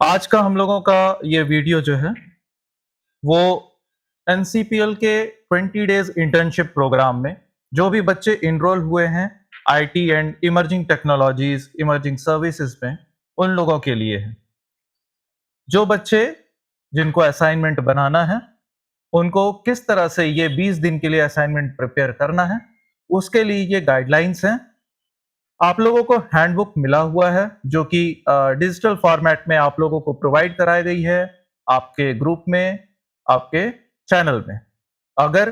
आज का हम लोगों का ये वीडियो जो है वो एनसीपीएल के 20 डेज इंटर्नशिप प्रोग्राम में जो भी बच्चे इनरोल हुए हैं IT and emerging technologies emerging services में उन लोगों के लिए है। जो बच्चे जिनको असाइनमेंट बनाना है उनको किस तरह से ये 20 दिन के लिए असाइनमेंट प्रिपेयर करना है उसके लिए ये गाइडलाइंस हैं। आप लोगों को हैंडबुक मिला हुआ है जो कि डिजिटल फॉर्मेट में आप लोगों को प्रोवाइड कराई गई है आपके ग्रुप में, आपके चैनल में। अगर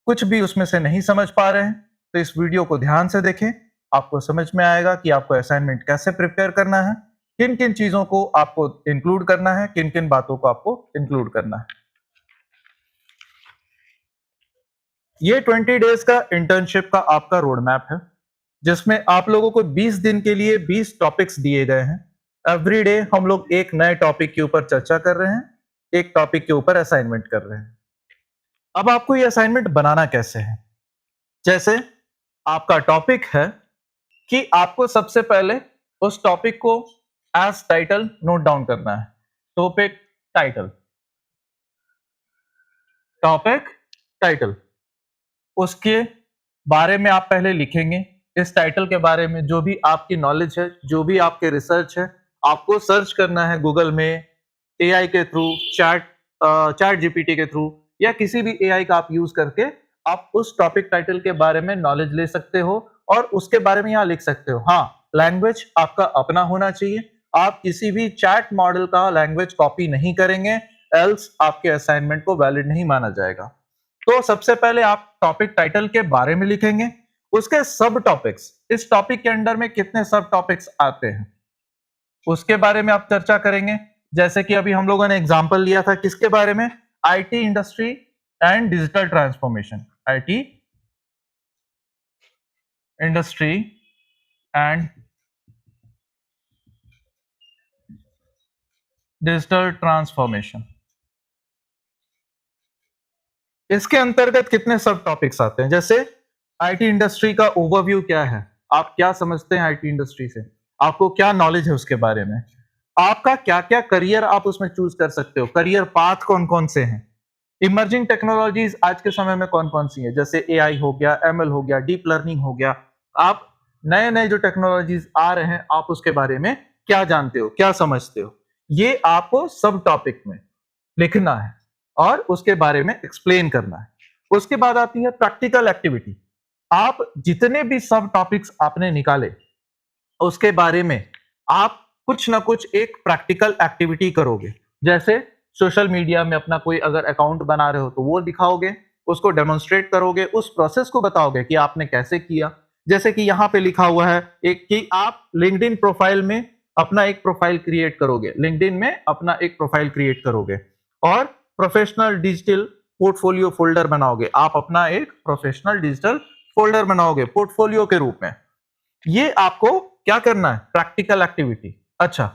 कुछ भी उसमें से नहीं समझ पा रहे हैं तो इस वीडियो को ध्यान से देखें। आपको समझ में आएगा कि आपको असाइनमेंट कैसे प्रिपेयर करना है, किन किन चीजों को आपको इंक्लूड करना है, किन किन बातों को आपको इंक्लूड करना है। ये 20 डेज का इंटर्नशिप का आपका रोड मैप है जिसमें आप लोगों को 20 दिन के लिए 20 टॉपिक्स दिए गए हैं। एवरी डे हम लोग एक नए टॉपिक के ऊपर चर्चा कर रहे हैं, एक टॉपिक के ऊपर असाइनमेंट कर रहे हैं। अब आपको ये असाइनमेंट बनाना कैसे है? जैसे आपका टॉपिक है कि आपको सबसे पहले उस टॉपिक को एज टाइटल नोट डाउन करना है। टॉपिक टाइटल, टॉपिक टाइटल, उसके बारे में आप पहले लिखेंगे। इस टाइटल के बारे में जो भी आपकी नॉलेज है, जो भी आपके रिसर्च है, आपको सर्च करना है गूगल में, एआई के थ्रू, चैट जीपीटी के थ्रू या किसी भी एआई का आप यूज करके आप उस टॉपिक टाइटल के बारे में नॉलेज ले सकते हो और उसके बारे में यहाँ लिख सकते हो। हाँ, लैंग्वेज आपका अपना होना चाहिए। आप किसी भी चैट मॉडल का लैंग्वेज कॉपी नहीं करेंगे, एल्स आपके असाइनमेंट को वैलिड नहीं माना जाएगा। तो सबसे पहले आप टॉपिक टाइटल के बारे में लिखेंगे, उसके सब टॉपिक्स, इस टॉपिक के अंडर में कितने सब टॉपिक्स आते हैं उसके बारे में आप चर्चा करेंगे। जैसे कि अभी हम लोगों ने एग्जांपल लिया था किसके बारे में, IT industry and digital transformation, IT industry and digital transformation. इसके अंतर्गत कितने सब टॉपिक्स आते हैं? जैसे आईटी इंडस्ट्री का ओवरव्यू क्या है, आप क्या समझते हैं आईटी इंडस्ट्री से, आपको क्या नॉलेज है उसके बारे में, आपका क्या क्या करियर आप उसमें चूज कर सकते हो, करियर पाथ कौन कौन से हैं, इमर्जिंग टेक्नोलॉजीज आज के समय में कौन कौन सी है, जैसे एआई हो गया, एमएल हो गया, डीप लर्निंग हो गया। आप नए नए जो टेक्नोलॉजीज आ रहे हैं आप उसके बारे में क्या जानते हो, क्या समझते हो, ये आपको सब टॉपिक में लिखना है और उसके बारे में एक्सप्लेन करना है। उसके बाद आती है प्रैक्टिकल एक्टिविटी। आप जितने भी सब टॉपिक्स आपने निकाले उसके बारे में आप कुछ ना कुछ एक प्रैक्टिकल एक्टिविटी करोगे। जैसे सोशल मीडिया में अपना कोई अगर अकाउंट बना रहे हो तो वो दिखाओगे, उसको डेमोन्स्ट्रेट करोगे, उस प्रोसेस को बताओगे कि आपने कैसे किया। जैसे कि यहाँ पे लिखा हुआ है एक कि आप लिंक्डइन प्रोफाइल में अपना एक प्रोफाइल क्रिएट करोगे, लिंक्डइन में अपना एक प्रोफाइल क्रिएट करोगे और प्रोफेशनल डिजिटल पोर्टफोलियो फोल्डर बनाओगे। आप अपना एक प्रोफेशनल डिजिटल फोल्डर बनाओगे पोर्टफोलियो के रूप में। ये आपको क्या करना है, प्रैक्टिकल एक्टिविटी। अच्छा,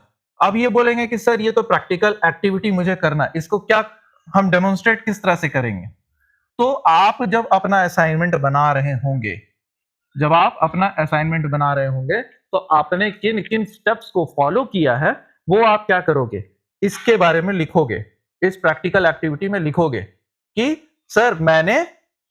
अब ये बोलेंगे कि सर ये तो प्रैक्टिकल एक्टिविटी मुझे करना है, इसको क्या हम डेमोन्स्ट्रेट किस तरह से करेंगे? तो आप जब अपना असाइनमेंट बना रहे होंगे, जब आप अपना असाइनमेंट बना रहे होंगे तो आपने किन किन स्टेप्स को फॉलो किया है वो आप क्या करोगे, इसके बारे में लिखोगे। इस प्रैक्टिकल एक्टिविटी में लिखोगे कि सर मैंने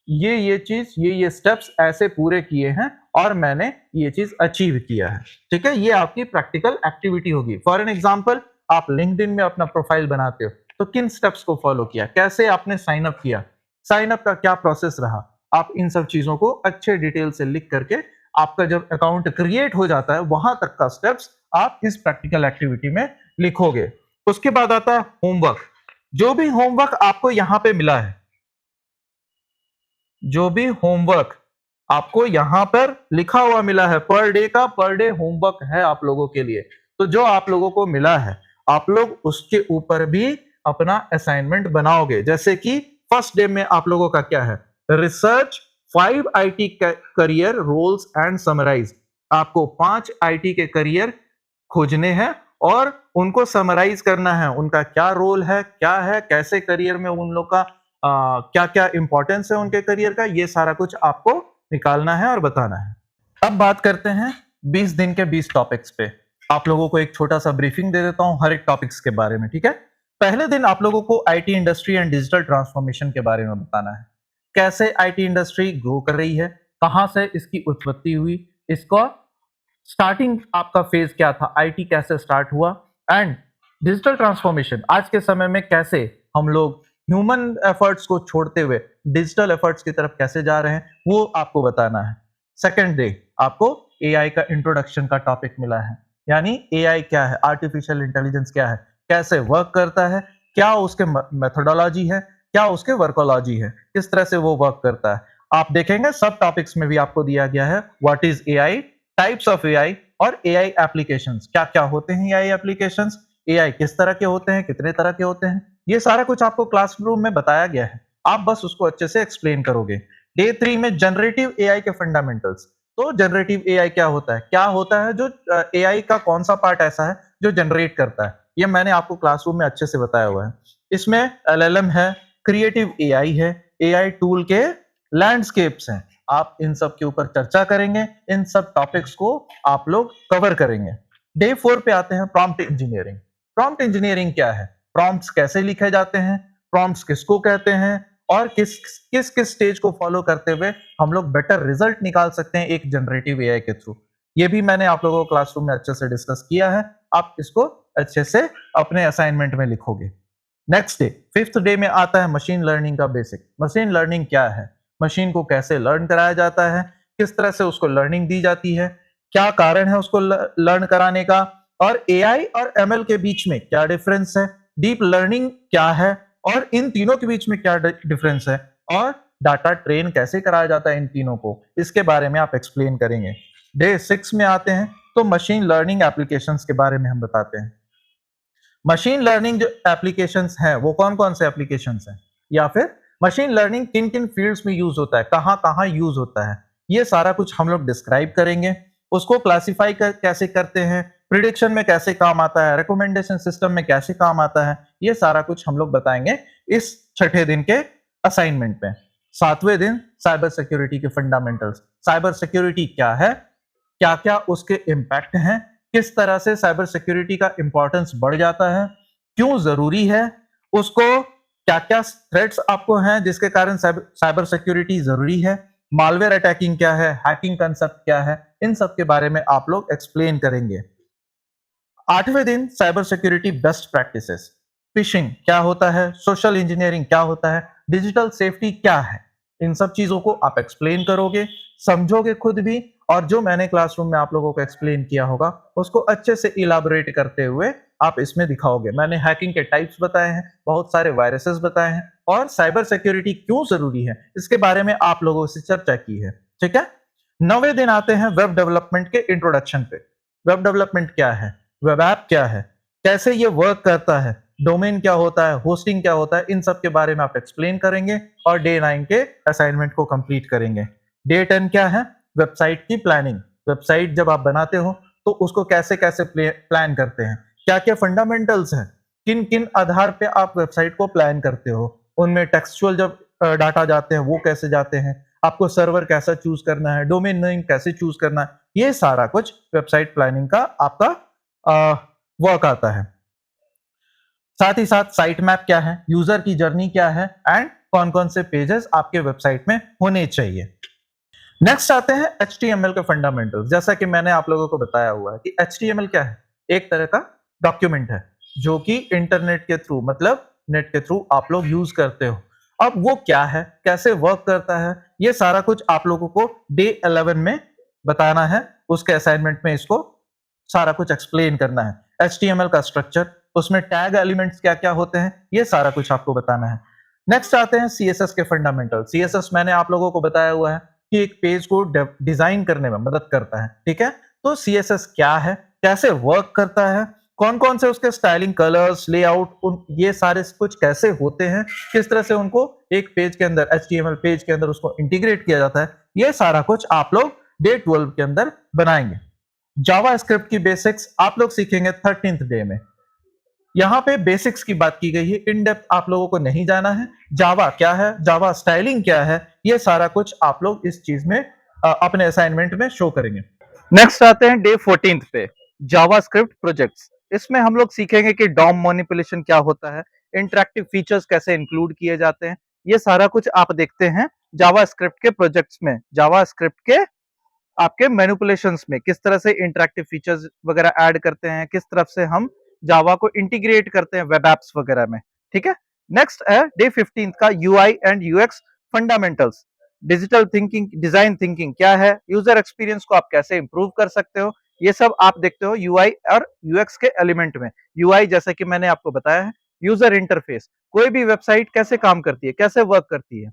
ये चीज ये स्टेप्स ऐसे पूरे किए हैं और मैंने ये चीज अचीव किया है। ठीक है, ये आपकी प्रैक्टिकल एक्टिविटी होगी। फॉर एन एग्जांपल, आप लिंक्डइन में अपना प्रोफाइल बनाते हो तो किन स्टेप्स को फॉलो किया, कैसे आपने साइन अप किया, साइन अप का क्या प्रोसेस रहा, आप इन सब चीजों को अच्छे डिटेल से लिख करके आपका जब अकाउंट क्रिएट हो जाता है वहां तक का स्टेप्स आप इस प्रैक्टिकल एक्टिविटी में लिखोगे। उसके बाद आता है होमवर्क। जो भी होमवर्क आपको यहां पे मिला है, जो भी होमवर्क आपको यहां पर लिखा हुआ मिला है, पर डे का पर डे होमवर्क है आप लोगों के लिए। तो जो आप लोगों को मिला है आप लोग उसके ऊपर भी अपना असाइनमेंट बनाओगे। जैसे कि फर्स्ट डे में आप लोगों का क्या है, research 5 IT career roles and summarize. आपको 5 आईटी के करियर खोजने हैं और उनको समराइज करना है, उनका क्या रोल है, क्या है, कैसे करियर में उन लोग का क्या क्या इंपॉर्टेंस है उनके करियर का, ये सारा कुछ आपको निकालना है और बताना है। अब बात करते हैं 20 दिन के 20 टॉपिक्स पे। आप लोगों को एक छोटा सा ब्रीफिंग दे देता हूँ हर एक टॉपिक्स के बारे में, ठीक है? पहले दिन आप लोगों को IT industry and digital transformation के बारे में बताना है। कैसे आईटी इंडस्ट्री ग्रो कर रही है, कहाँ से इसकी उत्पत्ति हुई, इसका स्टार्टिंग आपका फेज क्या था, आईटी कैसे स्टार्ट हुआ, एंड डिजिटल ट्रांसफॉर्मेशन आज के समय में कैसे हम लोग ह्यूमन एफर्ट्स को छोड़ते हुए डिजिटल एफर्ट्स की तरफ कैसे जा रहे हैं, वो आपको बताना है। सेकंड डे आपको एआई का इंट्रोडक्शन का टॉपिक मिला है, यानी एआई क्या है, आर्टिफिशियल इंटेलिजेंस क्या है, कैसे वर्क करता है, क्या उसके मेथोडोलॉजी है, क्या उसके वर्कोलॉजी है, किस तरह से वो वर्क करता है। आप देखेंगे सब टॉपिक्स में भी आपको दिया गया है what is AI, types of AI और एआई एप्लीकेशंस, क्या क्या होते हैं एआई एप्लीकेशंस, एआई किस तरह के होते हैं, कितने तरह के होते हैं, ये सारा कुछ आपको क्लासरूम में बताया गया है। आप बस उसको अच्छे से एक्सप्लेन करोगे। डे 3 में जनरेटिव एआई के फंडामेंटल्स। तो जनरेटिव एआई क्या होता है, क्या होता है, जो एआई का कौन सा पार्ट ऐसा है जो जनरेट करता है, ये मैंने आपको क्लासरूम में अच्छे से बताया हुआ है। इसमें एलएलएम है, क्रिएटिव एआई है, एआई टूल के लैंडस्केप्स हैं। आप इन सब के ऊपर चर्चा करेंगे, इन सब टॉपिक्स को आप लोग कवर करेंगे। डे 4 पे आते हैं प्रॉम्प्ट इंजीनियरिंग। प्रॉम्प्ट इंजीनियरिंग क्या है, प्रॉम्प्ट्स कैसे लिखे जाते हैं, प्रॉम्प्ट्स किसको कहते हैं, और किस किस किस स्टेज को फॉलो करते हुए हम लोग बेटर रिजल्ट निकाल सकते हैं एक जनरेटिव एआई के थ्रू। ये भी मैंने आप लोगों को क्लासरूम में अच्छे से डिस्कस किया है। आप इसको अच्छे से अपने असाइनमेंट में लिखोगे। नेक्स्ट डे 5th डे में आता है मशीन लर्निंग का बेसिक। मशीन लर्निंग क्या है, मशीन को कैसे लर्न कराया जाता है, किस तरह से उसको लर्निंग दी जाती है, क्या कारण है उसको लर्न कराने का, और एआई और एमएल के बीच में क्या डिफरेंस है, डीप लर्निंग क्या है और इन तीनों के बीच में क्या डिफरेंस है, और डाटा ट्रेन कैसे कराया जाता है इन तीनों को, इसके बारे में आप एक्सप्लेन करेंगे। डे 6 में आते हैं तो मशीन लर्निंग एप्लीकेशंस के बारे में हम बताते हैं। मशीन लर्निंग जो एप्लीकेशंस हैं वो कौन कौन से एप्लीकेशंस हैं, या फिर मशीन लर्निंग किन किन फील्ड्स में यूज होता है, कहाँ कहाँ यूज होता है, ये सारा कुछ हम लोग डिस्क्राइब करेंगे। उसको क्लासिफाई कैसे करते हैं, प्रिडिक्शन में कैसे काम आता है, रिकमेंडेशन सिस्टम में कैसे काम आता है, ये सारा कुछ हम लोग बताएंगे इस छठे दिन के असाइनमेंट में। 7वें दिन साइबर सिक्योरिटी के फंडामेंटल्स। साइबर सिक्योरिटी क्या है, क्या क्या उसके इम्पैक्ट हैं, किस तरह से साइबर सिक्योरिटी का इंपॉर्टेंस बढ़ जाता है, क्यों जरूरी है, उसको क्या क्या थ्रेट्स आपको हैं जिसके कारण साइबर सिक्योरिटी जरूरी है, मालवेयर अटैकिंग क्या है, हैकिंग कंसेप्ट क्या है, इन सब के बारे में आप लोग एक्सप्लेन करेंगे। 8वें दिन cyber security best practices. Fishing क्या होता है, सोशल इंजीनियरिंग क्या होता है, डिजिटल सेफ्टी क्या है, इन सब चीजों को आप एक्सप्लेन करोगे, समझोगे खुद भी, और जो मैंने क्लासरूम में आप लोगों को एक्सप्लेन किया होगा उसको अच्छे से इलाबोरेट करते हुए आप इसमें दिखाओगे। मैंने हैकिंग के टाइप्स बताए हैं, बहुत सारे वायरसेस बताए हैं, और साइबर सिक्योरिटी क्यों जरूरी है इसके बारे में आप लोगों से चर्चा की है। ठीक है। 9वें दिन आते हैं वेब डेवलपमेंट के इंट्रोडक्शन पे। वेब डेवलपमेंट क्या है, वेब ऐप क्या है, कैसे ये वर्क करता है, डोमेन क्या होता है, होस्टिंग क्या होता है, इन सब के बारे में आप एक्सप्लेन करेंगे और डे 9 के असाइनमेंट को कंप्लीट करेंगे। डे 10 क्या है, वेबसाइट की प्लानिंग। वेबसाइट जब आप बनाते हो तो उसको कैसे कैसे प्लान करते हैं, क्या क्या फंडामेंटल्स हैं, किन किन आधार पे आप वेबसाइट को प्लान करते हो, उनमें टेक्सचुअल जब डाटा जाते हैं वो कैसे जाते हैं, आपको सर्वर कैसा चूज करना है, डोमेन नेम कैसे चूज करना है, ये सारा कुछ वेबसाइट प्लानिंग का आपका वर्क आता है। साथ ही साथ साइट मैप क्या है, यूजर की जर्नी क्या है, एंड कौन कौन से पेजेस आपके वेबसाइट में होने चाहिए। नेक्स्ट आते हैं HTML के फंडामेंटल्स। जैसा कि मैंने आप लोगों को बताया हुआ है कि HTML क्या है, एक तरह का डॉक्यूमेंट है जो कि इंटरनेट के थ्रू, मतलब नेट के थ्रू आप लोग यूज करते हो। अब वो क्या है, कैसे वर्क करता है, ये सारा कुछ आप लोगों को डे 11 में बताना है। उसके असाइनमेंट में इसको सारा कुछ एक्सप्लेन करना है। HTML का स्ट्रक्चर, उसमें टैग एलिमेंट्स क्या क्या होते हैं, ये सारा कुछ आपको बताना है। नेक्स्ट आते हैं CSS के फंडामेंटल। CSS मैंने आप लोगों को बताया हुआ है कि एक पेज को डिजाइन करने में मदद करता है। ठीक है, तो CSS क्या है, कैसे वर्क करता है, कौन कौन से उसके स्टाइलिंग, कलर्स, लेआउट, ये सारे कुछ कैसे होते हैं, किस तरह से उनको एक पेज के अंदर, HTML पेज के अंदर उसको इंटीग्रेट किया जाता है, ये सारा कुछ आप लोग डे 12 के अंदर बनाएंगे। जावा स्क्रिप्ट की बेसिक्स आप लोग सीखेंगे 13th डे में। यहाँ पे बेसिक्स की बात की गई है, इन डेप्थ आप लोगों को नहीं जाना है। जावा क्या है, जावा स्टाइलिंग क्या है, ये सारा कुछ आप लोग इस चीज में अपने असाइनमेंट में शो करेंगे। नेक्स्ट आते हैं डे 14th पे। JavaScript projects. इसमें हम लोग सीखेंगे कि डॉम मैनिपुलेशन क्या होता है, इंटरैक्टिव फीचर्स कैसे इंक्लूड किए जाते हैं, ये सारा कुछ आप देखते हैं जावास्क्रिप्ट के प्रोजेक्ट्स में। जावास्क्रिप्ट के आपके मैनिपुलेशंस में किस तरह से इंटरैक्टिव फीचर्स वगैरह ऐड करते हैं, किस तरफ से हम जावा को इंटीग्रेट करते हैं वेब एप्स वगैरह में। ठीक है, नेक्स्ट है डे 15 का UI and UX fundamentals. Digital thinking, design thinking क्या है, यूजर एक्सपीरियंस को आप कैसे इंप्रूव कर सकते हो, ये सब आप देखते हो यूआई और यूएक्स के एलिमेंट में। यूआई जैसे कि मैंने आपको बताया है, यूजर इंटरफेस, कोई भी वेबसाइट कैसे काम करती है, कैसे वर्क करती है,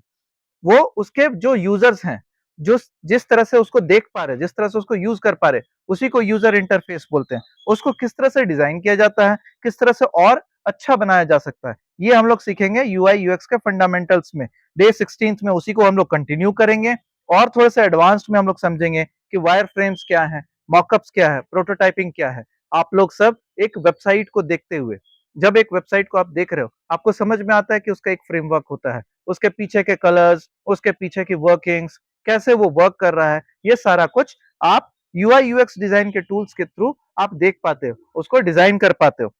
वो उसके जो यूजर्स हैं, जो जिस तरह से उसको देख पा रहे, जिस तरह से उसको यूज कर पा रहे, उसी को यूजर इंटरफेस बोलते हैं। उसको किस तरह से डिजाइन किया जाता है, किस तरह से और अच्छा बनाया जा सकता है, ये हम लोग सीखेंगे यूआई यूएक्स के फंडामेंटल्स में। डे 16 में उसी को हम लोग कंटिन्यू करेंगे और थोड़े से एडवांस्ड में हम लोग समझेंगे कि वायर फ्रेम्स क्या है, मॉकअप्स क्या है, प्रोटोटाइपिंग क्या है। आप लोग सब एक वेबसाइट को देखते हुए, जब एक वेबसाइट को आप देख रहे हो, आपको समझ में आता है कि उसका एक फ्रेमवर्क होता है, उसके पीछे के कलर्स, उसके पीछे की वर्किंग्स, कैसे वो वर्क कर रहा है, ये सारा कुछ आप यूआई यूएक्स डिजाइन के टूल्स के थ्रू आप देख पाते हो, उसको डिजाइन कर पाते हो।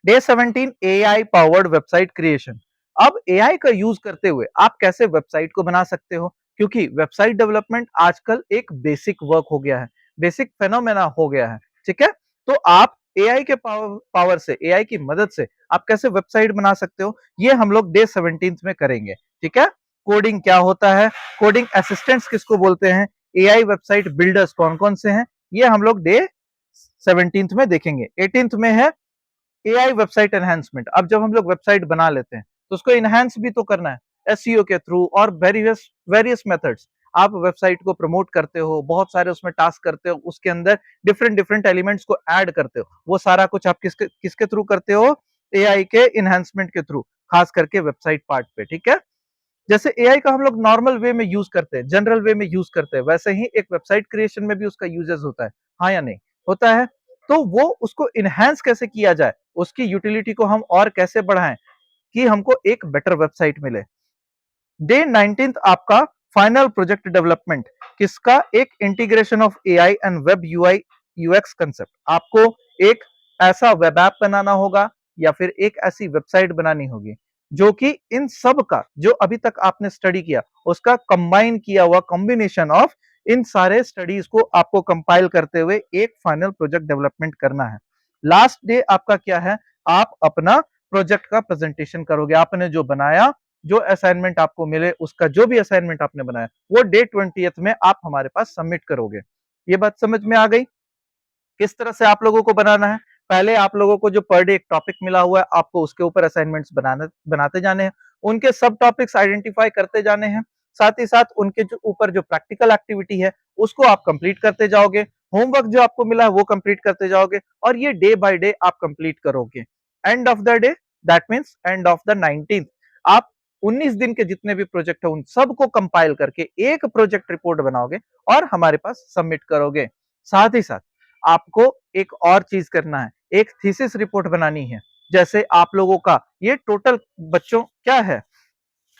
Day 17 AI powered website creation. अब एआई का यूज करते हुए आप कैसे वेबसाइट को बना सकते हो, क्योंकि वेबसाइट डेवलपमेंट आजकल एक बेसिक वर्क हो गया है, बेसिक फेनोमेना हो गया है। ठीक है, तो आप एआई के पावर से, एआई की मदद से आप कैसे वेबसाइट बना सकते हो, ये हम लोग डे 17 में करेंगे। ठीक है, कोडिंग क्या होता है, कोडिंग असिस्टेंट्स किसको बोलते हैं, एआई वेबसाइट बिल्डर्स कौन कौन से हैं, ये हम लोग डे 17 में देखेंगे। 18 में है एआई वेबसाइट एनहांसमेंट। अब जब हम लोग वेबसाइट बना लेते हैं तो उसको इनहांस भी तो करना है एसईओ के थ्रू और वेरियस वेरियस मेथड्स। आप वेबसाइट को प्रमोट करते हो, बहुत सारे उसमें टास्क करते हो, उसके अंदर डिफरेंट डिफरेंट एलिमेंट्स को ऐड करते हो, वो सारा कुछ आप किसके किसके थ्रू करते हो, एआई के इनहांसमेंट के थ्रू, खास करके वेबसाइट पार्ट पे। ठीक है, जैसे एआई का हम लोग नॉर्मल वे में यूज करते हैं, जनरल वे में यूज करते हैं, वैसे ही एक वेबसाइट क्रिएशन में भी उसका यूजेस होता है। हाँ या नहीं, होता है। तो वो उसको इनहेंस कैसे किया जाए, उसकी यूटिलिटी को हम और कैसे बढ़ाएं कि हमको एक बेटर वेबसाइट मिले। डे 19 आपका फाइनल प्रोजेक्ट डेवलपमेंट, किसका, एक integration of AI and web UI UX concept. आपको एक ऐसा वेब ऐप बनाना होगा या फिर एक ऐसी वेबसाइट बनानी होगी जो कि इन सब का, जो अभी तक आपने स्टडी किया, उसका कंबाइन किया हुआ कॉम्बिनेशन ऑफ इन सारे स्टडीज को आपको कंपाइल करते हुए एक फाइनल प्रोजेक्ट डेवलपमेंट करना है। लास्ट डे आपका क्या है, आप अपना प्रोजेक्ट का प्रेजेंटेशन करोगे, आपने जो बनाया, जो असाइनमेंट आपको मिले, उसका जो भी असाइनमेंट आपने बनाया, वो डे 20th में आप हमारे पास सबमिट करोगे। ये बात समझ में आ गई, किस तरह से आप लोगों को बनाना है। पहले आप लोगों को जो पर डे एक टॉपिक मिला हुआ है, आपको उसके ऊपर असाइनमेंट्स बनाते जाने हैं, उनके सब टॉपिक्स आइडेंटिफाई करते जाने हैं, साथ ही साथ उनके जो ऊपर जो प्रैक्टिकल एक्टिविटी है उसको आप कंप्लीट करते जाओगे, होमवर्क जो आपको मिला है वो कंप्लीट करते जाओगे, और ये डे बाय डे आप कंप्लीट करोगे। End of the day, that means end of the 19th, आप 19 दिन के जितने भी प्रोजेक्ट है उन सबको कंपाइल करके एक प्रोजेक्ट रिपोर्ट बनाओगे और हमारे पास सबमिट करोगे। साथ ही साथ आपको एक और चीज करना है, एक थीसिस रिपोर्ट बनानी है। जैसे आप लोगों का ये टोटल बच्चों क्या है,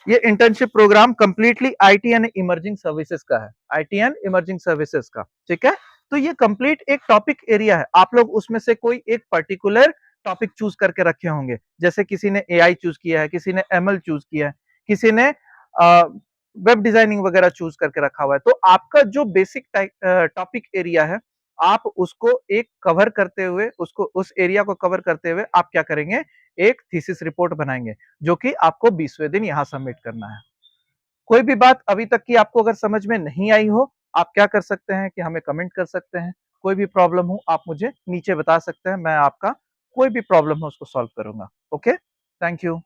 ये internship program completely IT and emerging services का है, आईटी एंड इमर्जिंग सर्विसेज का। ठीक है, तो ये कंप्लीट एक टॉपिक एरिया है, आप लोग उसमें से कोई एक पर्टिकुलर टॉपिक चूज करके रखे होंगे। जैसे किसी ने एआई चूज किया है, किसी ने एमएल चूज किया है, किसी ने वेब डिजाइनिंग वगैरह चूज करके रखा हुआ है। तो आपका जो बेसिक टॉपिक एरिया है, आप उसको एक कवर करते हुए, उसको उस एरिया को कवर करते हुए आप क्या करेंगे, एक थीसिस रिपोर्ट बनाएंगे, जो कि आपको 20वें दिन यहाँ सबमिट करना है। कोई भी बात अभी तक की आपको अगर समझ में नहीं आई हो, आप क्या कर सकते हैं कि हमें कमेंट कर सकते हैं। कोई भी प्रॉब्लम हो आप मुझे नीचे बता सकते हैं, मैं आपका कोई भी प्रॉब्लम हो उसको सॉल्व करूंगा। Okay, thank you.